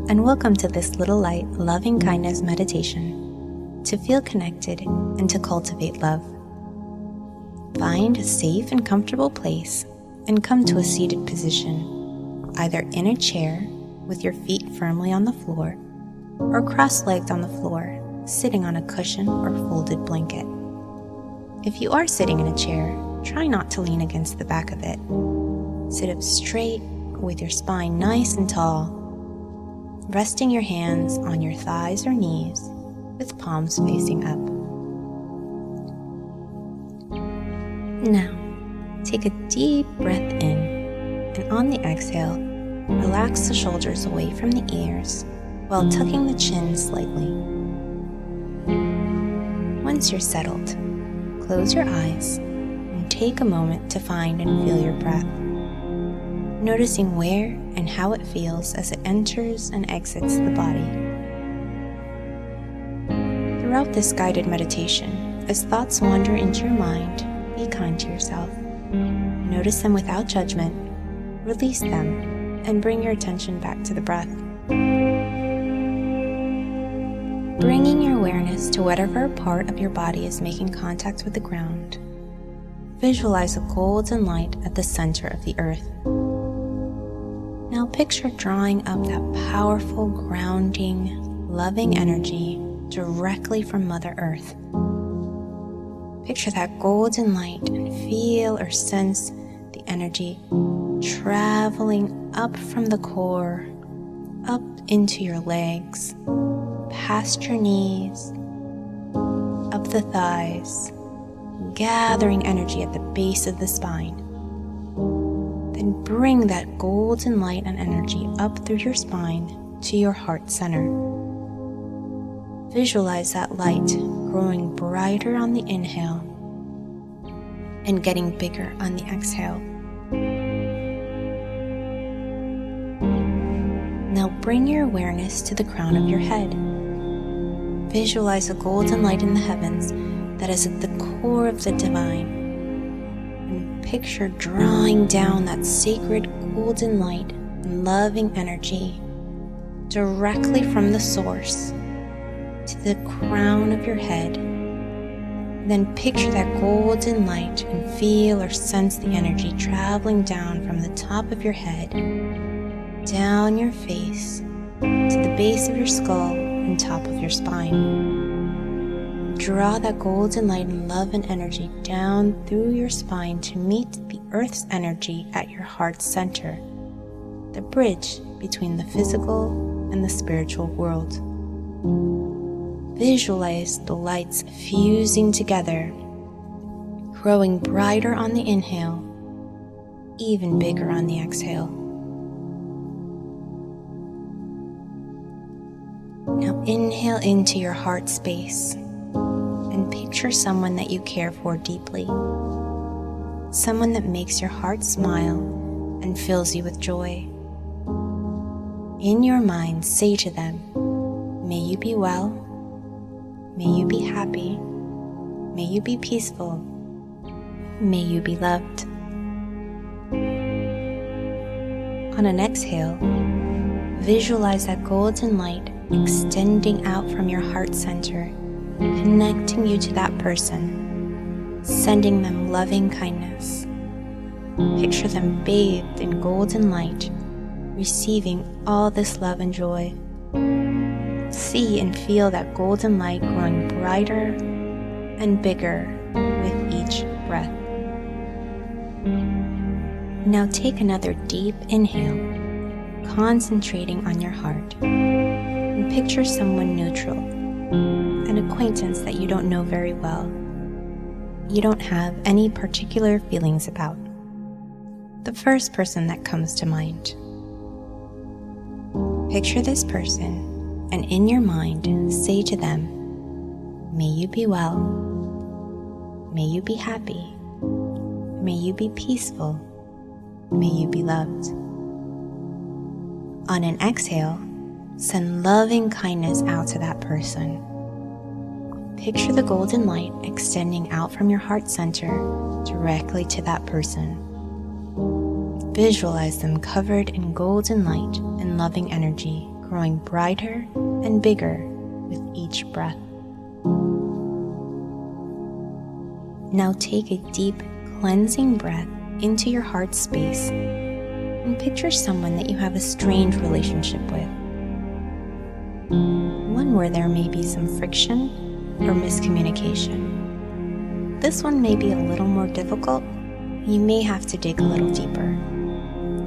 and welcome to this Little Light Loving Kindness meditation to feel connected and to cultivate love. Find a safe and comfortable place and come to a seated position, either in a chair with your feet firmly on the floor or cross-legged on the floor, sitting on a cushion or folded blanket. If you are sitting in a chair, try not to lean against the back of it. Sit up straight with your spine nice and tall, resting your hands on your thighs or knees with palms facing up. Now, take a deep breath in, and on the exhale, relax the shoulders away from the ears while tucking the chin slightly. Once you're settled, close your eyes and take a moment to find and feel your breath, noticing where and how it feels as it enters and exits the body. Throughout this guided meditation, as thoughts wander into your mind, be kind to yourself. Notice them without judgment, release them, and bring your attention back to the breath. Bringing your awareness to whatever part of your body is making contact with the ground, visualize a golden light at the center of the earth. Now picture drawing up that powerful, grounding, loving energy directly from Mother Earth. Picture that golden light and feel or sense the energy traveling up from the core, up into your legs, past your knees, up the thighs, gathering energy at the base of the spine. Then bring that golden light and energy up through your spine to your heart center. Visualize that light growing brighter on the inhale and getting bigger on the exhale. Now bring your awareness to the crown of your head. Visualize a golden light in the heavens that is at the core of the divine. Picture drawing down that sacred golden light and loving energy directly from the source to the crown of your head. Then picture that golden light and feel or sense the energy traveling down from the top of your head, down your face, to the base of your skull and top of your spine. Draw that golden light and love and energy down through your spine to meet the earth's energy at your heart center, the bridge between the physical and the spiritual world. Visualize the lights fusing together, growing brighter on the inhale, even bigger on the exhale. Now inhale into your heart space and picture someone that you care for deeply, someone that makes your heart smile and fills you with joy. In your mind, say to them, "May you be well, may you be happy, may you be peaceful, may you be loved." On an exhale, visualize that golden light extending out from your heart center, connecting you to that person, sending them loving kindness. Picture them bathed in golden light, receiving all this love and joy. See and feel that golden light growing brighter and bigger with each breath. Now take another deep inhale, concentrating on your heart, and picture someone neutral, an acquaintance that you don't know very well, you don't have any particular feelings about. The first person that comes to mind. Picture this person, and in your mind, say to them, "May you be well, may you be happy, may you be peaceful, may you be loved." On an exhale, send loving kindness out to that person. Picture the golden light extending out from your heart center directly to that person. Visualize them covered in golden light and loving energy, growing brighter and bigger with each breath. Now take a deep, cleansing breath into your heart space and picture someone that you have a strained relationship with. One where there may be some friction or miscommunication. This one may be a little more difficult. You may have to dig a little deeper.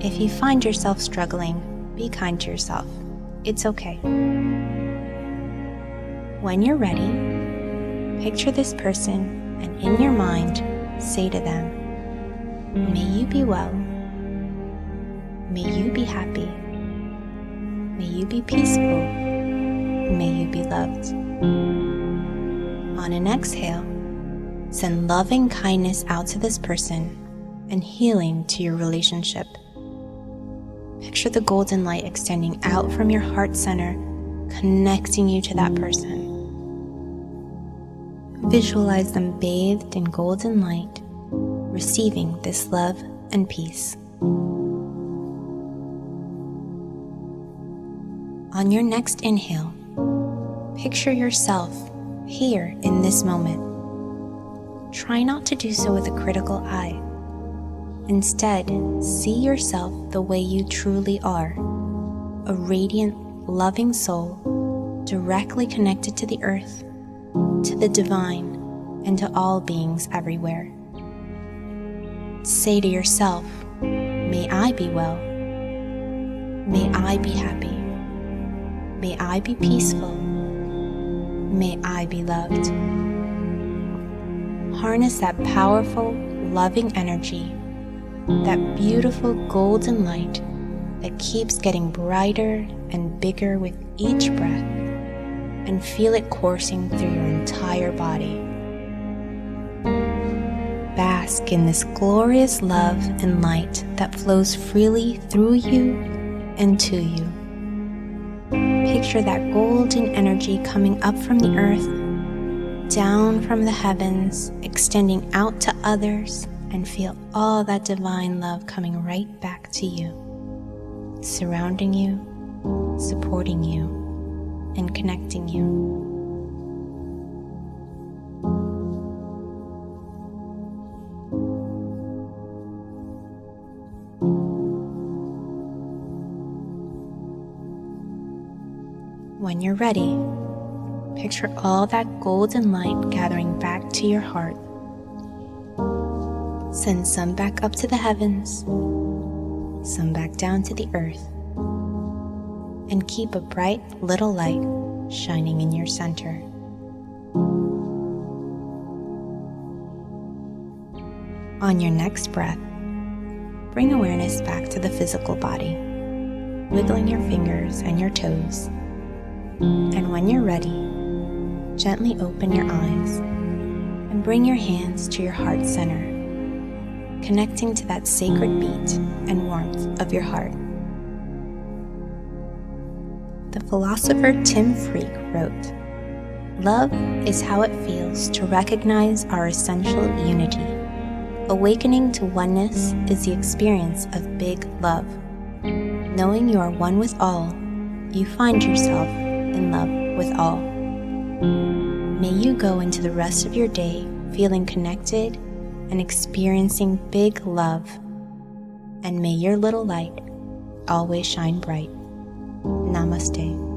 If you find yourself struggling, be kind to yourself. It's okay. When you're ready, picture this person and in your mind, say to them, "May you be well. May you be happy. May you be peaceful. May you be loved." On an exhale, send loving kindness out to this person and healing to your relationship. Picture the golden light extending out from your heart center, connecting you to that person. Visualize them bathed in golden light, receiving this love and peace. On your next inhale, picture yourself here in this moment. Try not to do so with a critical eye. Instead, see yourself the way you truly are, a radiant, loving soul directly connected to the earth, to the divine, and to all beings everywhere. Say to yourself, "May I be well. May I be happy. May I be peaceful. May I be loved." Harness that powerful, loving energy, that beautiful golden light that keeps getting brighter and bigger with each breath, and feel it coursing through your entire body. Bask in this glorious love and light that flows freely through you and to you. Picture that golden energy coming up from the earth, down from the heavens, extending out to others, and feel all that divine love coming right back to you, surrounding you, supporting you, and connecting you. When you're ready, picture all that golden light gathering back to your heart. Send some back up to the heavens, some back down to the earth, and keep a bright little light shining in your center. On your next breath, bring awareness back to the physical body, wiggling your fingers and your toes. And when you're ready, gently open your eyes and bring your hands to your heart center, connecting to that sacred beat and warmth of your heart. The philosopher Freke wrote, "Love is how it feels to recognize our essential unity. Awakening to oneness is the experience of big love. Knowing you are one with all, you find yourself in love with all." May you go into the rest of your day feeling connected and experiencing big love, and may your little light always shine bright. Namaste.